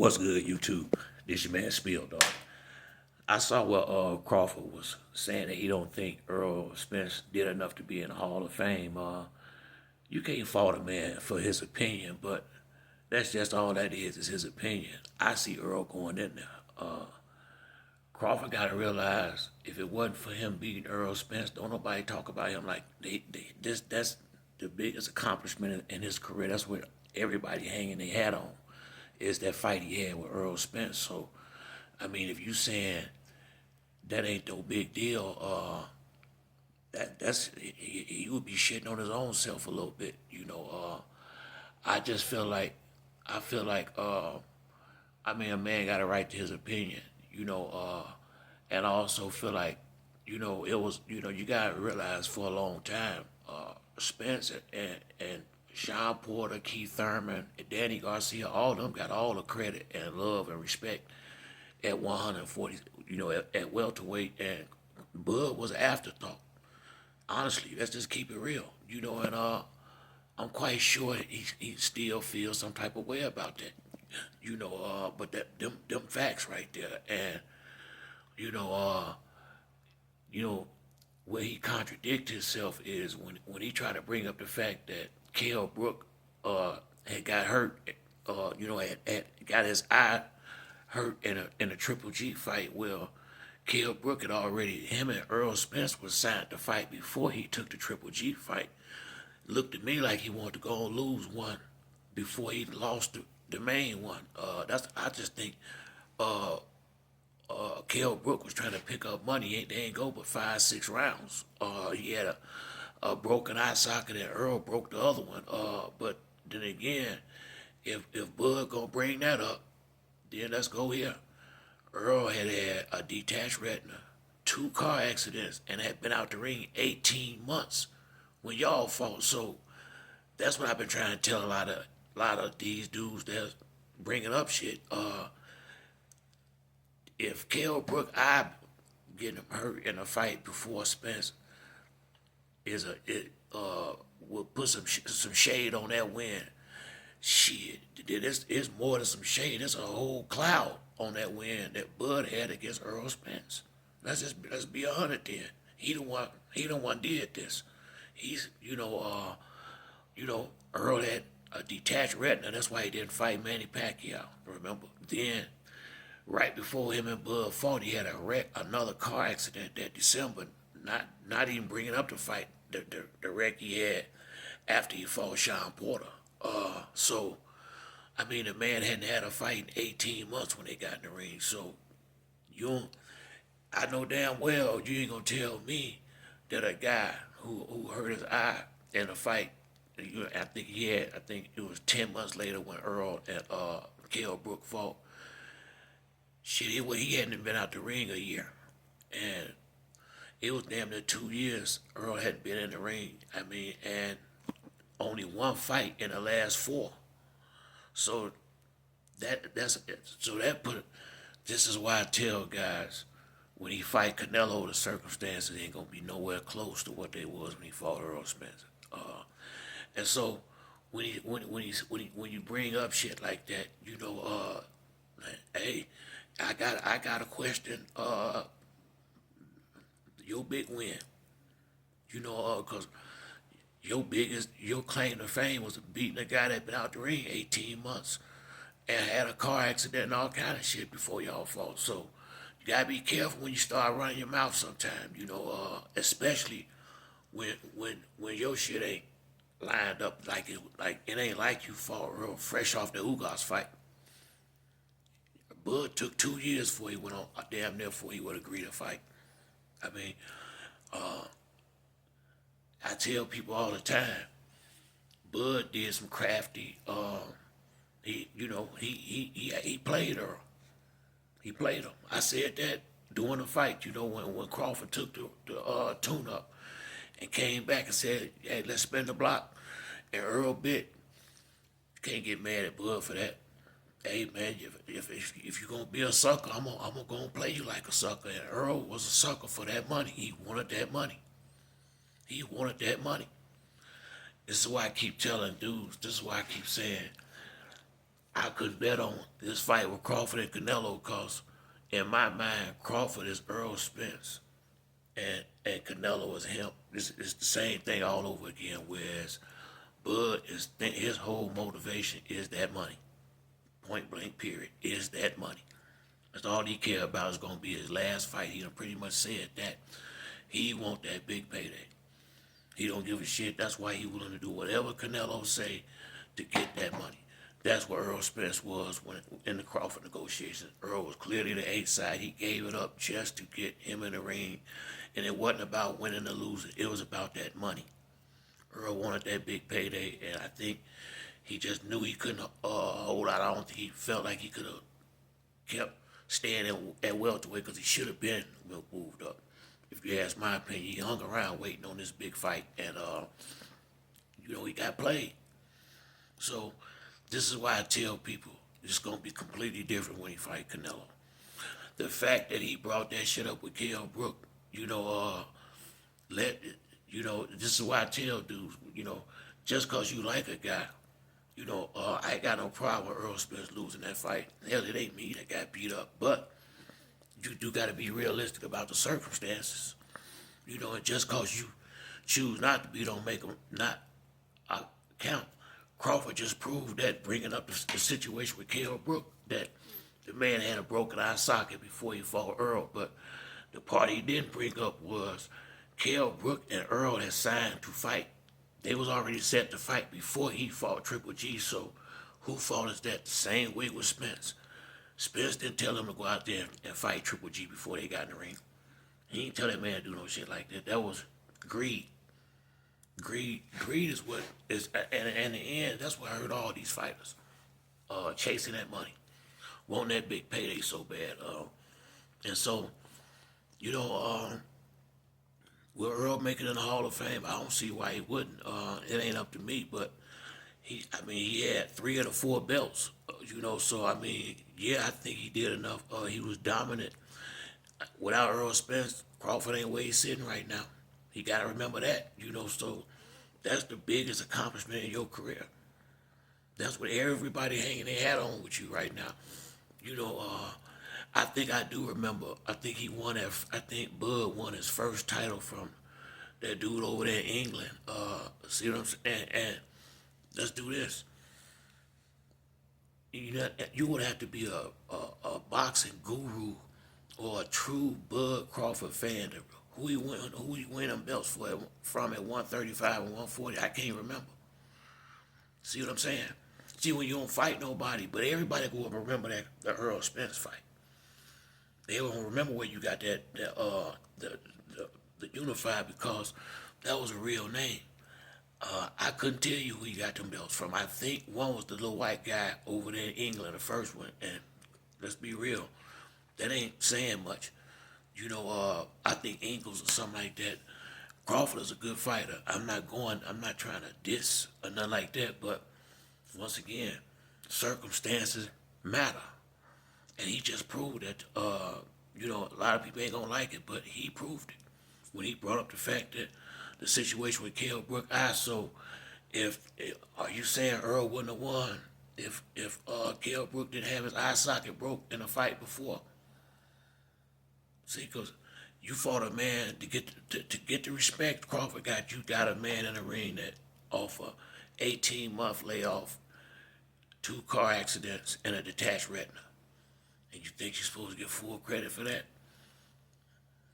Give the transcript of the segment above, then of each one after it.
What's good, YouTube? This your man Spill, dog. I saw what Crawford was saying that he don't think Earl Spence did enough to be in the Hall of Fame. You can't fault a man for his opinion, but that's just all that is his opinion. I see Earl going in there. Crawford got to realize if it wasn't for him beating Earl Spence, don't nobody talk about him like that's the biggest accomplishment in his career. That's what everybody hanging their hat on is that fight he had with Earl Spence. So, I mean, if you saying that ain't no big deal, that's he would be shitting on his own self a little bit, you know. I just feel like I feel like I mean, a man got a right to his opinion, you know, and I also feel like, it was, you gotta realize for a long time, Spence and Sean Porter, Keith Thurman, and Danny Garcia, all of them got all the credit and love and respect at 140, at welterweight, and Bud was an afterthought. Honestly, let's just keep it real, and I'm quite sure he still feels some type of way about that, but them facts right there, and you know, uh, where he contradicts himself is when he tried to bring up the fact that Kell Brook had got hurt, had got his eye hurt in a Triple G fight. Well, Kell Brook had already, him and Earl Spence was signed to fight before he took the Triple G fight. Looked to me like he wanted to go and lose one before he lost the main one. I just think Kell Brook was trying to pick up money. They ain't go but 5, 6 rounds. He had a broken eye socket and Earl broke the other one. But then again, if Bud gonna bring that up, then let's go here. Earl had a detached retina, 2 car accidents, and had been out the ring 18 months when y'all fought. So that's what I've been trying to tell a lot of these dudes that's bringing up shit. If Kell Brook eye getting him hurt in a fight before Spence will put some shade on that win. Shit, it's more than some shade. It's a whole cloud on that win that Bud had against Earl Spence. Let's be 100 then. He the one did this. He's Earl had a detached retina. That's why he didn't fight Manny Pacquiao. Remember? Then right before him and Bud fought, he had another car accident that December. Not even bringing up the fight, the wreck he had after he fought Sean Porter. So I mean, the man hadn't had a fight in 18 months when they got in the ring. So I know damn well you ain't gonna tell me that a guy who hurt his eye in a fight. I think it was 10 months later when Earl and Kell Brook fought. Shit, he hadn't been out the ring a year, and it was damn near 2 years Earl hadn't been in the ring. I mean, and only one fight in the last 4. So that put. This is why I tell guys when he fight Canelo, the circumstances ain't gonna be nowhere close to what they was when he fought Earl Spence. And so when you bring up shit like that, hey, I got a question. Your big win, because your claim to fame was beating a guy that been out the ring 18 months and had a car accident and all kind of shit before y'all fought. So you gotta be careful when you start running your mouth sometime, especially when your shit ain't lined up like it ain't like you fought real fresh off the Ugas fight. Bud took 2 years before he went on, damn near before he would agree to fight. I mean, I tell people all the time, Bud did some crafty. He played Earl. He played him. I said that during the fight. When Crawford took the tune up and came back and said, "Hey, let's spin the block," and Earl bit. Can't get mad at Bud for that. Hey man, if you're gonna be a sucker, I'm gonna play you like a sucker. And Earl was a sucker for that money. He wanted that money. He wanted that money. This is why I keep telling dudes. This is why I keep saying I couldn't bet on this fight with Crawford and Canelo because, in my mind, Crawford is Errol Spence and Canelo is him. It's the same thing all over again. Whereas Bud his whole motivation is that money. Point blank. Period. Is that money. That's all he care about is gonna be his last fight. He done pretty much said that he want that big payday. He don't give a shit. That's why he willing to do whatever Canelo say to get that money. That's what Errol Spence was when in the Crawford negotiations. Earl was clearly the eighth side. He gave it up just to get him in the ring, and it wasn't about winning or losing. It was about that money. Earl wanted that big payday, and I think he just knew he couldn't hold out. I don't think he felt like he could have kept staying at welterweight because he should have been moved up. If you ask my opinion, he hung around waiting on this big fight, and he got played. So this is why I tell people it's gonna be completely different when he fight Canelo. The fact that he brought that shit up with Kell Brook, this is why I tell dudes, just cause you like a guy, I ain't got no problem with Earl Spence losing that fight. Hell, it ain't me that got beat up, but you do got to be realistic about the circumstances. And just cause you choose not to be don't make them not count. Crawford just proved that, bringing up the situation with Kell Brook, that the man had a broken eye socket before he fought Errol. But the part he didn't bring up was Kell Brook and Errol had signed to fight. They was already set to fight before he fought Triple G. So who fault is that? The same way with Spence. Spence didn't tell him to go out there and fight Triple G before they got in the ring. He didn't tell that man to do no shit like that. That was greed. Greed is what is, and in the end, that's what hurt all these fighters. Chasing that money, wanting that big payday so bad. And so, will Earl make it in the Hall of Fame? I don't see why he wouldn't. It ain't up to me, but he had 3 of the 4 belts. So I think he did enough. He was dominant. Without Earl Spence, Crawford ain't where he's sitting right now. He got to remember that. So that's the biggest accomplishment in your career. That's what everybody hanging their hat on with you right now. I think I do remember. I think Bud won his first title from that dude over there in England. See what I'm saying? And let's do this. You would have to be a boxing guru or a true Bud Crawford fan to who he win them belts from at 135 and 140. I can't remember. See what I'm saying? See, when you don't fight nobody, but everybody will remember the Earl Spence fight. They won't remember where you got the unified, because that was a real name. I couldn't tell you who he got them belts from. I think one was the little white guy over there in England, the first one. And let's be real, that ain't saying much. I think Ingles or something like that. Crawford is a good fighter. I'm not trying to diss or nothing like that, but once again, circumstances matter. And he just proved that, a lot of people ain't gonna like it, but he proved it when he brought up the fact that the situation with Kell Brook. Are you saying Earl wouldn't have won if Kell Brook didn't have his eye socket broke in a fight before? See, because you fought a man to get the respect Crawford got. You got a man in the ring that off a 18-month layoff, 2 car accidents, and a detached retina. And you think you're supposed to get full credit for that?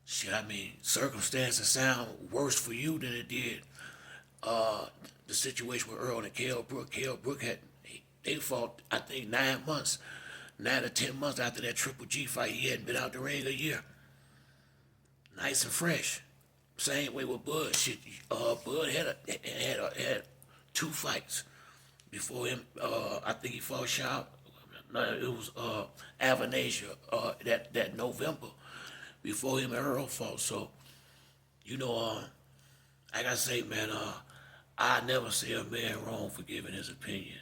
Shit, circumstances sound worse for you than it did the situation with Earl and Kell Brook. Kell Brook they fought, I think, 9 or 10 months after that Triple G fight. He hadn't been out the ring a year. Nice and fresh. Same way with Bud. Shit, Bud had 2 fights before him. I think he fought Sharp. No, it was Avanasia that November before him and Errol fought. So, I gotta say, man, I never see a man wrong for giving his opinion.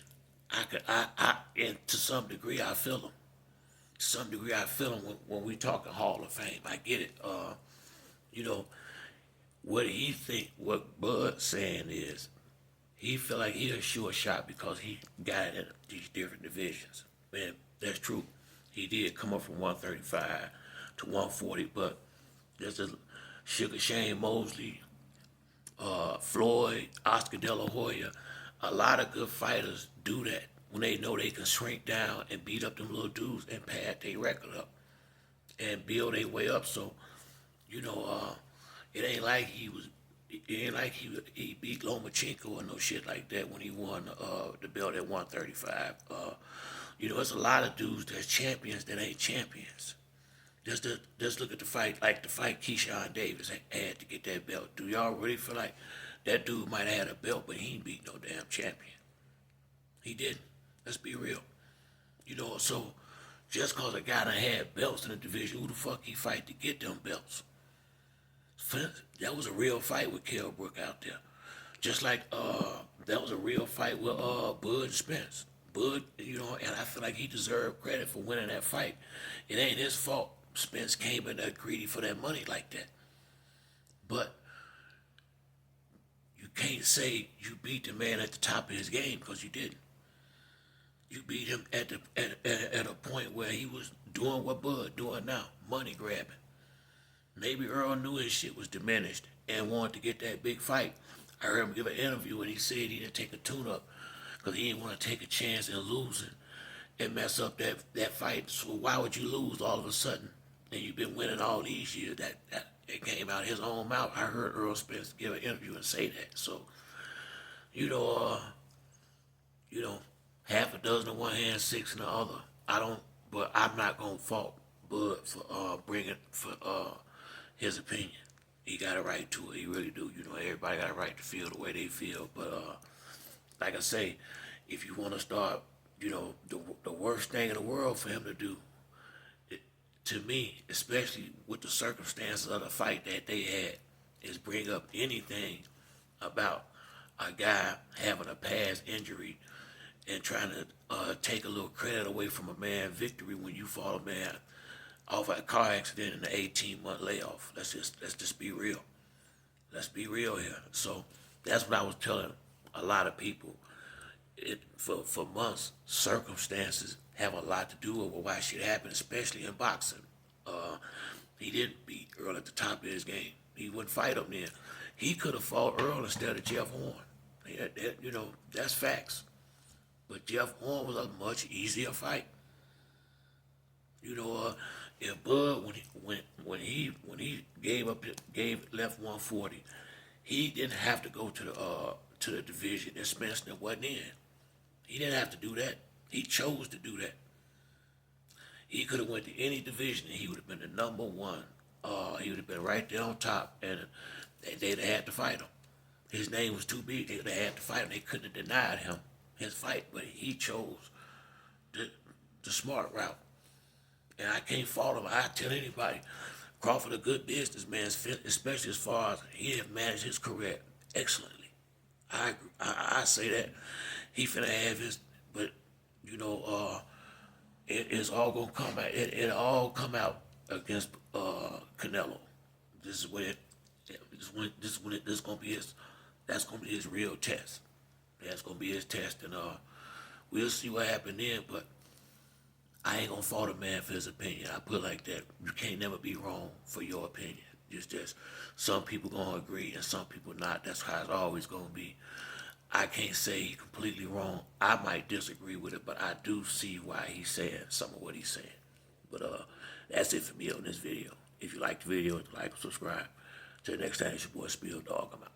And to some degree, I feel him. To some degree, I feel him when we talking Hall of Fame. I get it. What he think, what Bud's saying is, he feel like he a sure shot because he got it in these different divisions. And that's true. He did come up from 135 to 140, but there's a Sugar Shane Mosley, Floyd, Oscar De La Hoya. A lot of good fighters do that when they know they can shrink down and beat up them little dudes and pad their record up and build their way up. So, you know, it ain't like he beat Lomachenko or no shit like that when he won the belt at 135. You know, there's a lot of dudes that's champions that ain't champions. Just look at the fight, like the fight Keyshawn Davis had to get that belt. Do y'all really feel like that dude might have had a belt, but he ain't beat no damn champion? He didn't. Let's be real. You know, so just cause a guy done had belts in the division, who the fuck he fight to get them belts? That was a real fight with Kell Brook out there. Just like that was a real fight with Bud Spence. Bud, you know, and I feel like he deserved credit for winning that fight. It ain't his fault Spence came in that greedy for that money like that. But you can't say you beat the man at the top of his game, because you didn't. You beat him at a point where he was doing what Bud doing now, money grabbing. Maybe Errol knew his shit was diminished and wanted to get that big fight. I heard him give an interview and he said he didn't take a tune-up because he didn't want to take a chance in losing and mess up that fight. So why would you lose all of a sudden? And you've been winning all these years. That it came out of his own mouth. I heard Errol Spence give an interview and say that. So, you know, half a dozen in one hand, six in the other. But I'm not gonna fault Bud for his opinion. He got a right to it. He really do. You know, everybody got a right to feel the way they feel. But like I say, if you want to start, you know, the worst thing in the world for him to do, to me, especially with the circumstances of the fight that they had, is bring up anything about a guy having a past injury and trying to take a little credit away from a man's victory when you fought a man off a car accident in an 18-month layoff. Let's just be real. Let's be real here. So that's what I was telling a lot of people. For months, circumstances have a lot to do with why shit happened, especially in boxing. He didn't beat Earl at the top of his game. He wouldn't fight him then. He could have fought Earl instead of Jeff Horn. You know, that's facts. But Jeff Horn was a much easier fight. You know, if Bud when he left 140, he didn't have to go to the division that Spencer wasn't in. He didn't have to do that. He chose to do that. He could have went to any division and he would have been the number one. He would have been right there on top, and they'd have had to fight him. His name was too big. They'd have had to fight him. They couldn't have denied him his fight, but he chose the smart route. And I can't fault him. I tell anybody, Crawford a good businessman, especially as far as he has managed his career excellently. I say that. He finna have his, but you know, it's all gonna come out. It all come out against Canelo. This is gonna be his. That's gonna be his real test. That's gonna be his test, and we'll see what happens then. But I ain't gonna fault a man for his opinion. I put it like that. You can't never be wrong for your opinion. It's just some people gonna agree and some people not. That's how it's always gonna be. I can't say he's completely wrong. I might disagree with it, but I do see why he's saying some of what he's saying. But that's it for me on this video. If you like the video, like and subscribe. Till next time, it's your boy Spill Dog. I'm out.